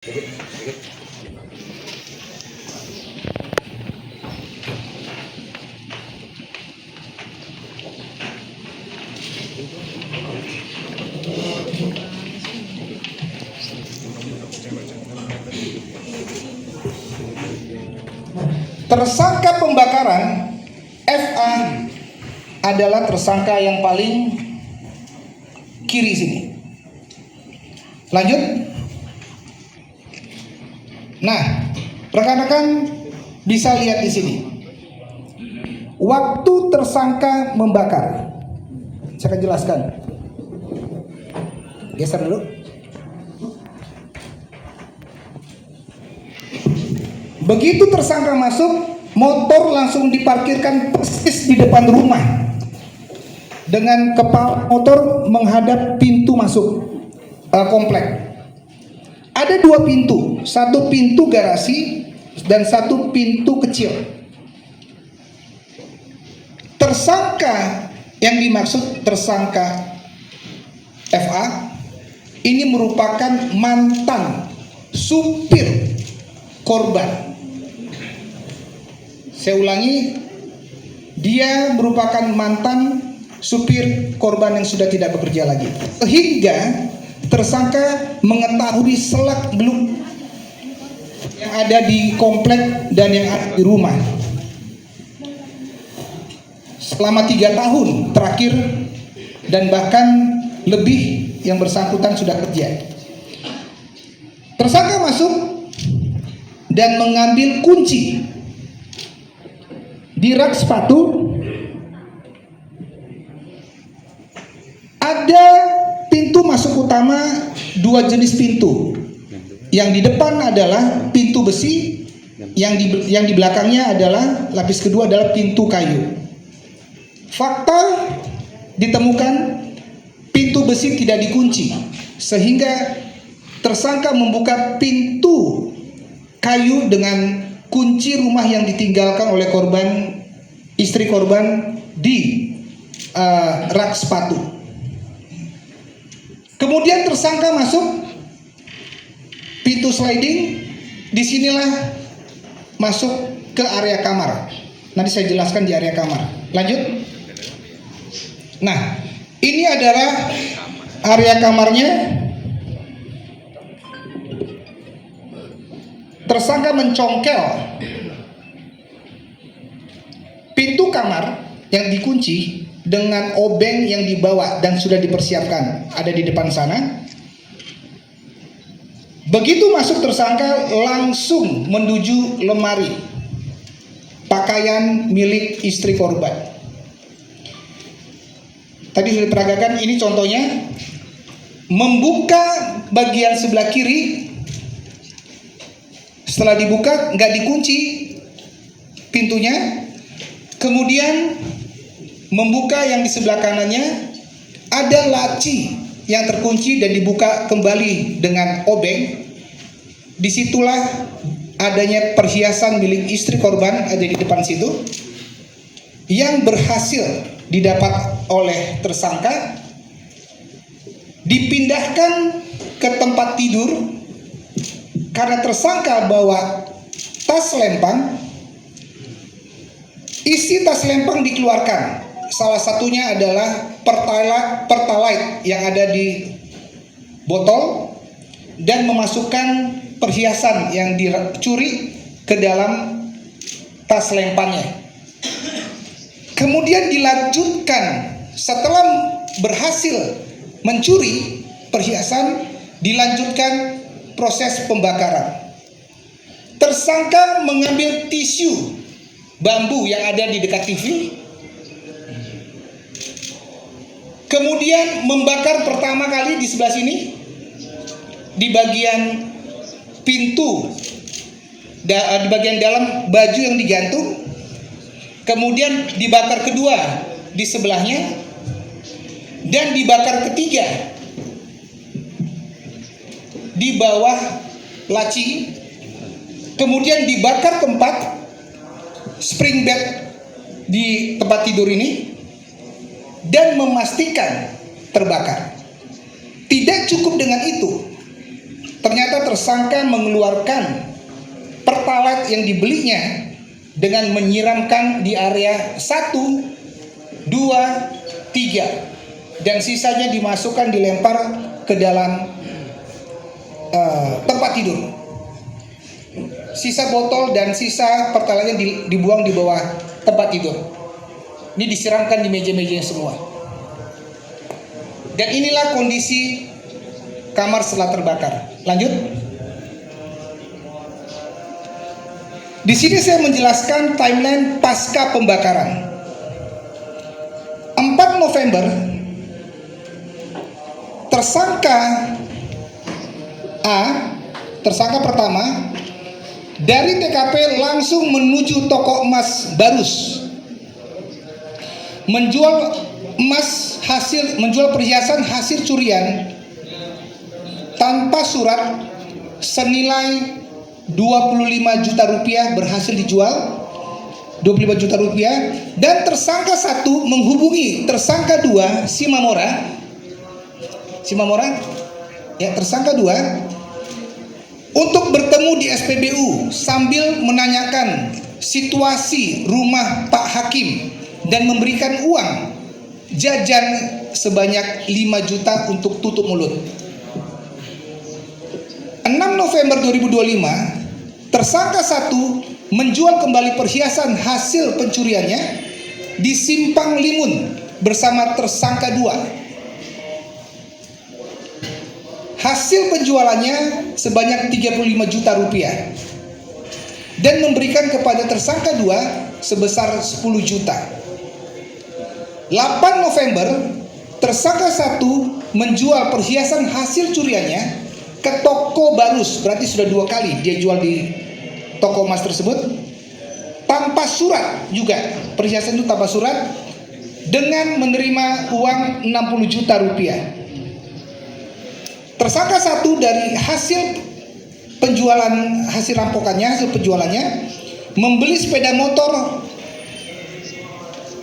Tersangka pembakaran FA adalah tersangka yang paling kiri sini. Lanjut. Nah, rekan-rekan bisa lihat di sini. Waktu tersangka membakar, saya akan jelaskan. Geser dulu. Begitu tersangka masuk, motor langsung diparkirkan persis di depan rumah dengan kepala motor menghadap pintu masuk komplek. Ada dua pintu, satu pintu garasi dan satu pintu kecil. Tersangka yang dimaksud tersangka FA ini merupakan mantan supir korban. Saya ulangi, dia merupakan mantan supir korban yang sudah tidak bekerja lagi. Sehingga tersangka mengetahui selak-beluk yang ada di komplek dan yang ada di rumah. Selama 3 tahun terakhir dan bahkan lebih yang bersangkutan sudah kerja. Tersangka masuk dan mengambil kunci di rak sepatu. Ada pintu masuk utama, 2 jenis pintu. Yang di depan adalah pintu besi, yang di belakangnya adalah lapis kedua adalah pintu kayu. Fakta ditemukan pintu besi tidak dikunci, sehingga tersangka membuka pintu kayu dengan kunci rumah yang ditinggalkan oleh korban, istri korban di rak sepatu. Kemudian tersangka masuk pintu sliding, disinilah masuk ke area kamar. Nanti saya jelaskan di area kamar. Lanjut. Nah, ini adalah area kamarnya. Tersangka mencongkel pintu kamar yang dikunci dengan obeng yang dibawa dan sudah dipersiapkan ada di depan sana. Begitu masuk, tersangka langsung menuju lemari pakaian milik istri korban. Tadi sudah diperagakan, ini contohnya. Membuka bagian sebelah kiri. Setelah dibuka, nggak dikunci pintunya. Kemudian membuka yang di sebelah kanannya, ada laci yang terkunci dan dibuka kembali dengan obeng. Disitulah adanya perhiasan milik istri korban ada di depan situ, yang berhasil didapat oleh tersangka, dipindahkan ke tempat tidur. Karena tersangka bawa tas lempang, isi tas lempang dikeluarkan. Salah satunya adalah pertalite yang ada di botol, dan memasukkan perhiasan yang dicuri ke dalam tas lempangnya. Kemudian dilanjutkan, setelah berhasil mencuri perhiasan, dilanjutkan proses pembakaran. Tersangka mengambil tisu bambu yang ada di dekat TV, kemudian membakar pertama kali di sebelah sini, di bagian pintu, di bagian dalam baju yang digantung. Kemudian dibakar kedua di sebelahnya, dan dibakar ketiga di bawah laci. Kemudian dibakar keempat, spring bed di tempat tidur ini, dan memastikan terbakar. Tidak cukup dengan itu, ternyata tersangka mengeluarkan pertalite yang dibelinya dengan menyiramkan di area 1, 2, 3 dan sisanya dimasukkan, dilempar ke dalam tempat tidur. Sisa botol dan sisa pertalite dibuang di bawah tempat tidur. Ini disiramkan di meja-meja semua. Dan inilah kondisi kamar setelah terbakar. Lanjut. Di sini saya menjelaskan timeline pasca pembakaran. 4 November, tersangka A, tersangka pertama, dari TKP langsung menuju toko emas Barus, menjual perhiasan hasil curian tanpa surat senilai 25 juta rupiah berhasil dijual, 25 juta rupiah, dan tersangka 1 menghubungi tersangka 2 Simamora, ya, tersangka 2 untuk bertemu di SPBU sambil menanyakan situasi rumah Pak Hakim dan memberikan uang jajan sebanyak 5 juta untuk tutup mulut. 6 November 2025, tersangka 1 menjual kembali perhiasan hasil pencuriannya di Simpang Limun bersama tersangka 2. Hasil penjualannya sebanyak 35 juta rupiah dan memberikan kepada tersangka 2 sebesar 10 juta. 8 November, tersangka 1 menjual perhiasan hasil curiannya ke toko Barus, berarti sudah 2 kali dia jual di toko emas tersebut, tanpa surat juga, perhiasan itu tanpa surat, dengan menerima uang 60 juta rupiah. Tersangka 1 dari hasil penjualan, hasil rampokannya, hasil penjualannya, membeli sepeda motor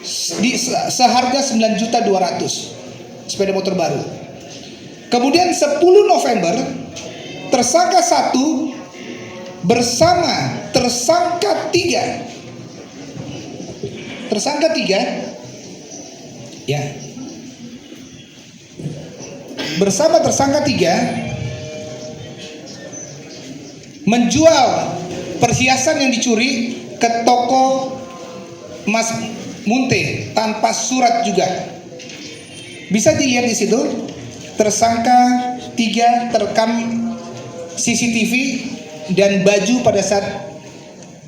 seharga 9.200.000, sepeda motor baru. Kemudian 10 November, tersangka 1 bersama tersangka 3 ya, bersama tersangka 3 menjual perhiasan yang dicuri ke toko Mas Munte tanpa surat juga. Bisa dilihat di situ, tersangka 3 terekam CCTV dan baju pada saat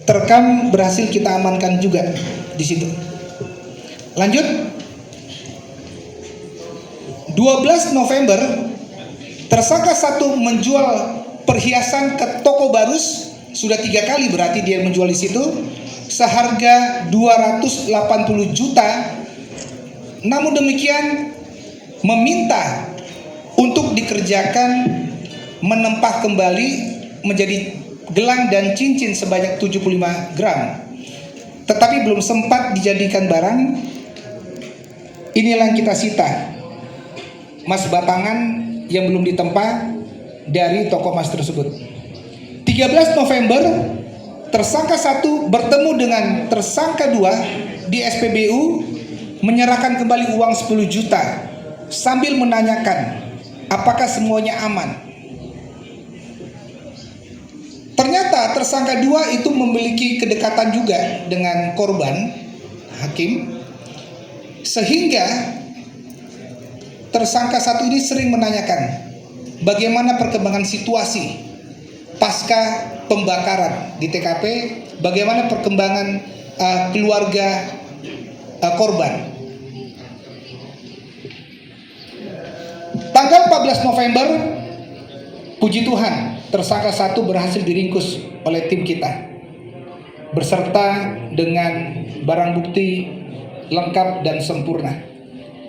terekam berhasil kita amankan juga di situ. Lanjut. 12 November, tersangka 1 menjual perhiasan ke toko Barus, sudah 3 kali berarti dia menjual di situ, seharga 280 juta. Namun demikian meminta untuk dikerjakan menempah kembali menjadi gelang dan cincin sebanyak 75 gram, tetapi belum sempat dijadikan barang. Inilah yang kita sita, emas batangan yang belum ditempa dari toko emas tersebut. 13 November, tersangka 1 bertemu dengan tersangka 2 di SPBU, menyerahkan kembali uang 10 juta sambil menanyakan apakah semuanya aman. Ternyata tersangka 2 itu memiliki kedekatan juga dengan korban Hakim, sehingga tersangka 1 ini sering menanyakan bagaimana perkembangan situasi pasca pembakaran di TKP, bagaimana perkembangan keluarga korban. Tanggal 14 November, puji Tuhan, tersangka 1 berhasil diringkus oleh tim kita beserta dengan barang bukti lengkap dan sempurna.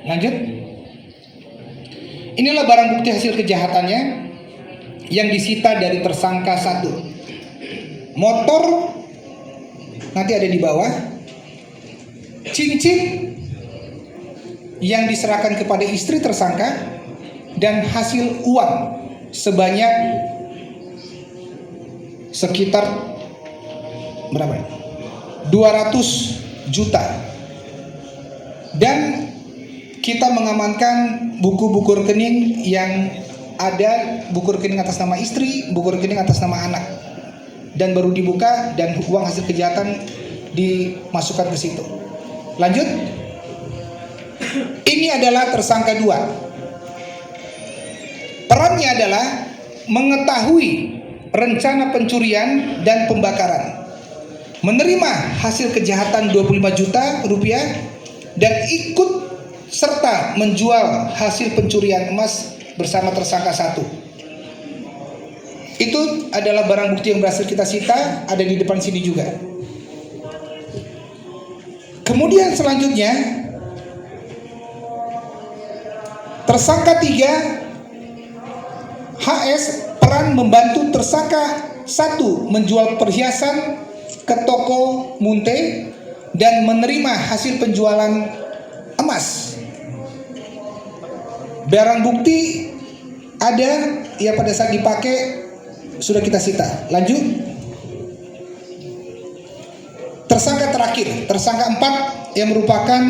Lanjut. Inilah barang bukti hasil kejahatannya yang disita dari tersangka 1. Motor nanti ada di bawah. Cincin yang diserahkan kepada istri tersangka dan hasil uang sebanyak sekitar berapa ya? 200 juta. Dan kita mengamankan buku-buku rekening yang ada, buku rekening atas nama istri, buku rekening atas nama anak, dan baru dibuka dan uang hasil kejahatan dimasukkan ke situ. Lanjut. Ini adalah tersangka 2. Perannya adalah mengetahui rencana pencurian dan pembakaran, menerima hasil kejahatan 25 juta rupiah, dan ikut serta menjual hasil pencurian emas bersama tersangka 1. Itu adalah barang bukti yang berhasil kita sita, ada di depan sini juga. Kemudian selanjutnya, tersangka 3 HS peran membantu tersangka 1 menjual perhiasan ke toko Munte dan menerima hasil penjualan emas. Barang bukti ada ya pada saat dipakai sudah kita sita. Lanjut. Tersangka terakhir, tersangka 4 yang merupakan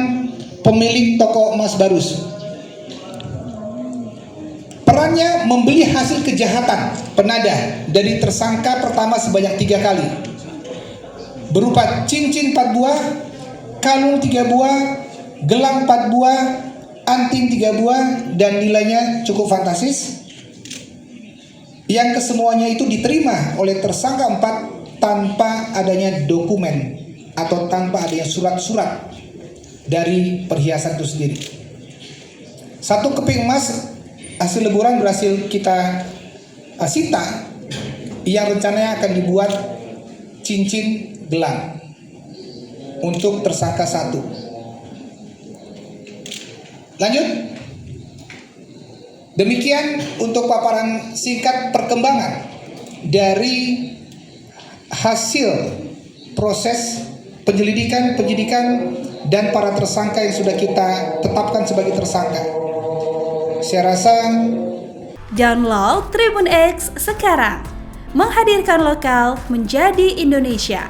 pemilik toko emas Barus. Perannya membeli hasil kejahatan penadah dari tersangka pertama sebanyak 3 kali, berupa cincin 4 buah, kalung 3 buah, gelang 4 buah, anting 3 buah, dan nilainya cukup fantastis, yang kesemuanya itu diterima oleh tersangka 4 tanpa adanya dokumen atau tanpa adanya surat-surat dari perhiasan itu sendiri. 1 keping emas hasil leburan berhasil kita sita, yang rencananya akan dibuat cincin gelang untuk tersangka 1. Lanjut. Demikian untuk paparan singkat perkembangan dari hasil proses penyelidikan, penyidikan, dan para tersangka yang sudah kita tetapkan sebagai tersangka. Saya rasa download Tribun X sekarang, menghadirkan lokal menjadi Indonesia.